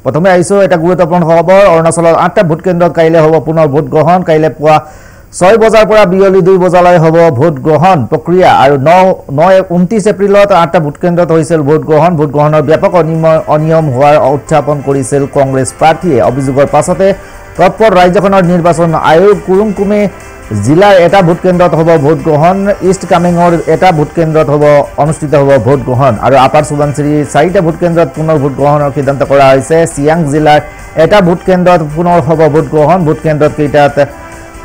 প্ৰথমে আহিছো এটা গুৰুত্বপূৰ্ণ খবৰ অৰুণাচলৰ 8টা ভোট কেন্দ্ৰত কাইলে হ'ব পুনৰ ভোট গ্ৰহণ কাইলে পুৱা 6 বজাৰ পৰা বিয়লি 2 বজালৈ হ'ব ভোট গ্ৰহণ প্ৰক্ৰিয়া আৰু 29 এপ্ৰিলত 8টা ভোট কেন্দ্ৰত হৈছিল ভোট গ্ৰহণৰ ব্যাপক অনিয়ম হোৱাৰ উত্থাপন কৰিছিল কংগ্ৰেছ প্ৰাৰ্থীয়ে অভিযোগৰ পাছতে তৎপৰ ৰাজ্যখনৰ নিৰ্বাচন আয়োগ কুৰুংকুমে জিলাৰ এটা ভোট কেন্দ্ৰত হ'ব ভোট গ্ৰহণ ইষ্ট কামেঙৰ এটা ভোট কেন্দ্ৰত অনুষ্ঠিত হ'ব ভোট গ্ৰহণ আৰু আপাৰ সুবানচিৰিৰ 4টা ভোট কেন্দ্ৰত পুনৰ ভোট গ্ৰহণৰ সিদ্ধান্ত কৰা হৈছে চিয়াং জিলাৰ এটা ভোট কেন্দ্ৰত পুনৰ হ'ব ভোট গ্ৰহণ ভোট কেন্দ্ৰত কেইটাত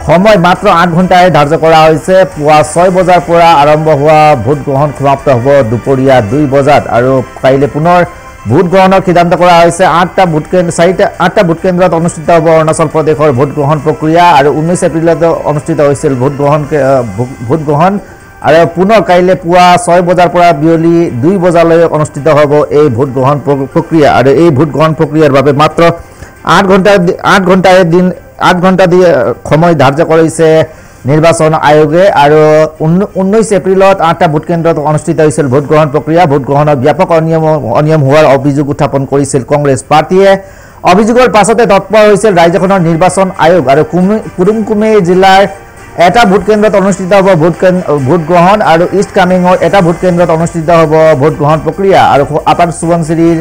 সময় মাত্ৰ 8 ঘণ্টাই ধাৰ্য কৰা হৈছে পুৱা 6 বজাৰ পৰা আৰম্ভ হোৱা ভোট গ্ৰহণ সমাপ্ত হ'ব দুপৰীয়া 2 বজাত আৰু কাইলে পুনৰ ভোট গ্ৰহণৰ সিদ্ধান্ত কৰা হৈছে 8টা ভোট কেন্দ্ৰত অনুষ্ঠিত হ'ব অৰুণাচল প্ৰদেশৰ ভোট গ্ৰহণ প্ৰক্ৰিয়া আৰু 19 এপ্ৰিলত অনুষ্ঠিত হৈছিল ভোট গ্ৰহণ আৰু পুনৰ কাইলে পুৱা 6 বজাৰ পৰা বিয়লি 2 বজালৈ অনুষ্ঠিত হ'ব এই ভোট গ্ৰহণ প্ৰক্ৰিয়া আৰু এই ভোট গ্ৰহণ প্ৰক্ৰিয়াৰ বাবে মাত্ৰ 8 ঘণ্টা দিয়ে সময় ধাৰ্য কৰিছে নিৰ্বাচন আয়োগে আৰু 19 এপ্ৰিলত 8টা ভোট কেন্দ্ৰত অনুষ্ঠিত হৈছিল ভোট গ্ৰহণ প্ৰক্ৰিয়া ভোট গ্ৰহণৰ ব্যাপক অনিয়ম হোৱাৰ অভিযোগ উত্থাপন কৰিছিল কংগ্ৰেছ পাৰ্টিয়ে অভিযোগৰ পাছতে তৎপৰ হৈছিল ৰাজ্যখনৰ নিৰ্বাচন আয়োগ আৰু কুৰুংকুমে জিলাৰ এটা ভোট কেন্দ্ৰত অনুষ্ঠিত হ'ব ভোট গ্ৰহণ আৰু ইষ্ট কামেঙৰ এটা ভোট কেন্দ্ৰত অনুষ্ঠিত হ'ব ভোট গ্ৰহণ প্ৰক্ৰিয়া আৰু আপাৰ সুবানচিৰিৰ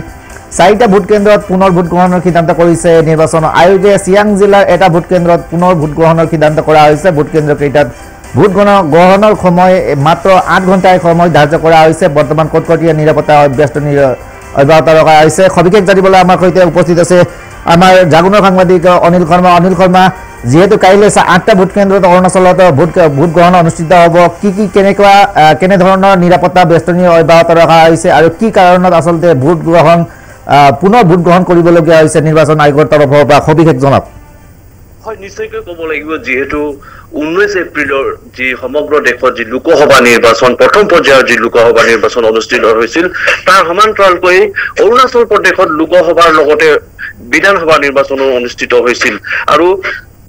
4টা ভোট কেন্দ্ৰত পুনৰ ভোট গ্ৰহণৰ সিদ্ধান্ত কৰিছে নিৰ্বাচন আয়োগে চিয়াং জিলাৰ এটা ভোট কেন্দ্ৰত পুনৰ ভোট গ্ৰহণৰ সিদ্ধান্ত কৰা হৈছে ভোট কেন্দ্ৰ কেইটাত ভোট গ্ৰহণৰ সময় মাত্ৰ 8 ঘণ্টাৰ সময় ধাৰ্য কৰা হৈছে বৰ্তমান কটকটীয়া নিৰাপত্তা অব্যাহত ৰখা হৈছে সবিশেষ জানিবলৈ আমাৰ সৈতে উপস্থিত আছে আমাৰ জাগুনৰ সাংবাদিক অনিল শৰ্মা যেহেতু কাইলৈ 8টা ভোট কেন্দ্ৰত অৰুণাচলত ভোট গ্ৰহণ অনুষ্ঠিত হ'ব কেনে ধৰণৰ নিৰাপত্তা বেষ্টনী অব্যাহত ৰখা হৈছে আৰু কি কাৰণত আচলতে পুনৰ ভোট গ্ৰহণ কৰিবলগীয়া হৈছে নিৰ্বাচন আয়োগৰ তৰফৰ পৰা সবিশেষ জনাওক হয় নিশ্চয়কৈ ক'ব লাগিব যিহেতু 19 এপ্ৰিলৰ যি সমগ্ৰ দেশত যি লোকসভা নিৰ্বাচন প্ৰথম পৰ্যায়ৰ যি লোকসভা নিৰ্বাচন অনুষ্ঠিত হৈছিল তাৰ সমান্তৰালকৈ অৰুণাচল প্ৰদেশত লোকসভাৰ লগতে বিধানসভা নিৰ্বাচনো অনুষ্ঠিত হৈছিল আৰু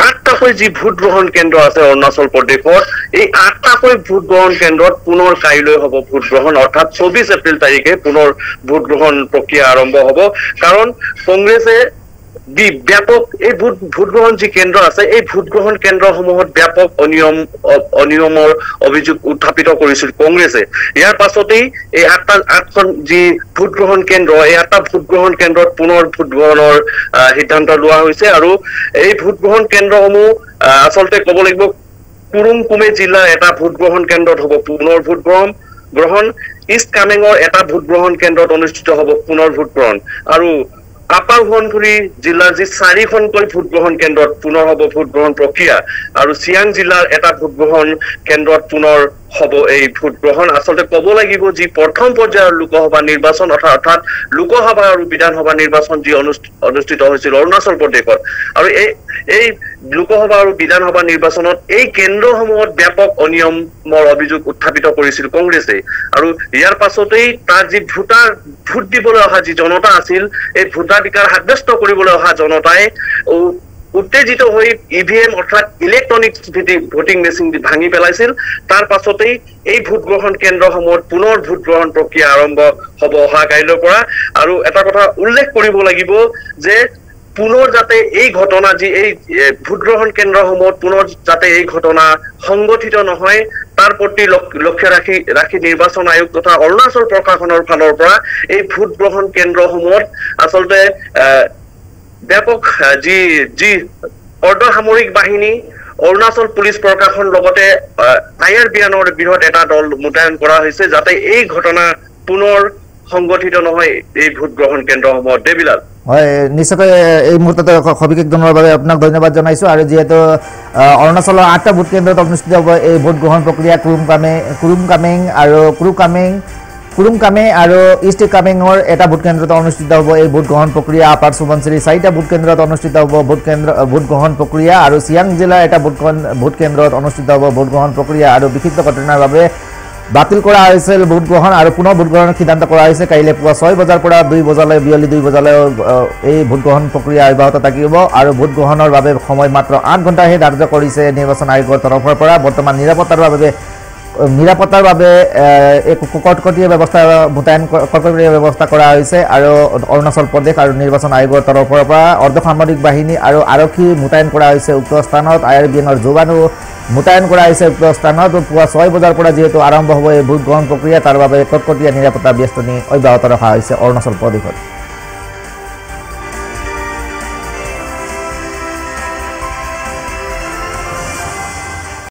8টাকৈ যি ভোট গ্ৰহণ কেন্দ্ৰ আছে অৰুণাচল প্ৰদেশত এই 8টাকৈ ভোট গ্ৰহণ কেন্দ্ৰত পুনৰ কাইলৈ হ'ব ভোট গ্ৰহণ অৰ্থাৎ 24 এপ্ৰিল তাৰিখে পুনৰ ভোট গ্ৰহণ প্ৰক্ৰিয়া আৰম্ভ হ'ব কাৰণ কংগ্ৰেছে ব্যাপক এই ভোট গ্ৰহণ যি কেন্দ্ৰ আছে এই ভোট গ্ৰহণ কেন্দ্ৰসমূহত ব্যাপক অনিয়মৰ অভিযোগ উত্থাপিত কৰিছিল কংগ্ৰেছে ইয়াৰ পাছতেই এই 8খন যি ভোট গ্ৰহণ কেন্দ্ৰ এই 8টা ভোট গ্ৰহণ কেন্দ্ৰত পুনৰ ভোট গ্ৰহণৰ সিদ্ধান্ত লোৱা হৈছে আৰু এই ভোট গ্ৰহণ কেন্দ্ৰসমূহ আচলতে ক'ব লাগিব কুৰুংকুমে জিলাৰ এটা ভোট গ্ৰহণ কেন্দ্ৰত হ'ব পুনৰ ভোট গ্ৰহণ ইষ্ট কামেঙৰ এটা ভোট গ্ৰহণ কেন্দ্ৰত অনুষ্ঠিত হ'ব পুনৰ ভোট গ্ৰহণ আৰু আপাৰ সুবানচিৰি জিলাৰ যি 4খনকৈ ভোট গ্ৰহণ কেন্দ্ৰত পুনৰ হ'ব ভোট গ্ৰহণ প্ৰক্ৰিয়া আৰু চিয়াং জিলাৰ এটা ভোট গ্ৰহণ কেন্দ্ৰত পুনৰ হ'ব এই ভোট গ্ৰহণ আচলতে ক'ব লাগিব যি প্ৰথম পৰ্যায়ৰ লোকসভা নিৰ্বাচন অৰ্থাৎ লোকসভা আৰু বিধানসভা নিৰ্বাচন যি অনুষ্ঠিত হৈছিল অৰুণাচল প্ৰদেশত আৰু এই লোকসভা আৰু বিধানসভা নিৰ্বাচনত এই কেন্দ্ৰসমূহত ব্যাপক অনিয়মৰ অভিযোগ উত্থাপিত কৰিছিল কংগ্ৰেছে আৰু ইয়াৰ পাছতেই তাৰ যি ভোট দিবলৈ অহা যি জনতা আছিল এই ভোটাধিকাৰ সাব্যস্ত কৰিবলৈ অহা জনতাই উত্তেজিত হৈ ইভিএম অৰ্থাৎ ইলেক্ট্ৰনিক ভোটিং মেচিন ভাঙি পেলাইছিল তাৰ পাছতেই এই ভোট গ্ৰহণ কেন্দ্ৰসমূহত পুনৰ ভোট গ্ৰহণ প্ৰক্ৰিয়া আৰম্ভ হ'ব অহা কাইলৈৰ পৰা আৰু এটা কথা উল্লেখ কৰিব লাগিব যে পুনৰ যাতে এই ঘটনা যি এই ভোট গ্ৰহণ কেন্দ্ৰসমূহত পুনৰ যাতে এই ঘটনা সংগঠিত নহয় তাৰ প্ৰতি লক্ষ্য ৰাখি নিৰ্বাচন আয়োগ তথা অৰুণাচল প্ৰশাসনৰ ফালৰ পৰা এই ভোট গ্ৰহণ কেন্দ্ৰসমূহত আচলতে ব্যাপক যি অৰ্ধসামৰিক বাহিনী অৰুণাচল পুলিচ প্ৰশাসন লগতে IRBNৰ বৃহৎ এটা দল মোতায়েন কৰা হৈছে যাতে এই ঘটনা পুনৰ সংগঠিত নহয় এই ভোট গ্ৰহণ কেন্দ্ৰসমূহত দেবিলাল হয় নিশ্চয়কৈ এই মুহূৰ্ততে সবিশেষ জনোৱাৰ বাবে আপোনাক ধন্যবাদ জনাইছোঁ আৰু যিহেতু অৰুণাচলৰ 8টা ভোট কেন্দ্ৰত অনুষ্ঠিত হ'ব এই ভোট গ্ৰহণ প্ৰক্ৰিয়া কুৰুংকামে আৰু ইষ্ট কামেঙৰ এটা ভোট কেন্দ্ৰত অনুষ্ঠিত হ'ব এই ভোট গ্ৰহণ প্ৰক্ৰিয়া আপাৰ সুবানচিৰিৰ 4টা ভোট কেন্দ্ৰত অনুষ্ঠিত হ'ব ভোট গ্ৰহণ প্ৰক্ৰিয়া আৰু চিয়াং জিলাৰ এটা ভোট কেন্দ্ৰত অনুষ্ঠিত হ'ব ভোট গ্ৰহণ প্ৰক্ৰিয়া আৰু বিক্ষিপ্ত ঘটনাৰ বাবে বাতিল কৰা হৈছিল ভোট গ্ৰহণ আৰু পুনৰ ভোট গ্ৰহণৰ সিদ্ধান্ত কৰা হৈছে কাইলৈ পুৱা 6 বজাৰ পৰা 2 বজালৈ বিয়লি 2 বজালৈ এই ভোট গ্ৰহণ প্ৰক্ৰিয়া অব্যাহত থাকিব আৰু ভোট গ্ৰহণৰ বাবে সময় মাত্ৰ 8 ঘণ্টাহে ধাৰ্য কৰিছে নিৰ্বাচন আয়োগৰ তৰফৰ পৰা বৰ্তমান নিৰাপত্তাৰ বাবে নিৰাপত্তাৰ বাবে এক কটকটীয়া ব্যৱস্থা কৰা হৈছে আৰু অৰুণাচল প্ৰদেশ আৰু নিৰ্বাচন আয়োগৰ তৰফৰ পৰা অৰ্ধসামৰিক বাহিনী আৰু আৰক্ষী মোতায়েন কৰা হৈছে উক্ত স্থানত IRBNৰ জোৱানো মোতায়েন কৰা হৈছে উক্ত স্থানত পুৱা 6 বজাৰ পৰা যেহেতু আৰম্ভ হ'ব এই ভোট গ্ৰহণ প্ৰক্ৰিয়া তাৰ বাবে কটকটীয়া নিৰাপত্তা ব্যস্তনি অব্যাহত ৰখা হৈছে অৰুণাচল প্ৰদেশত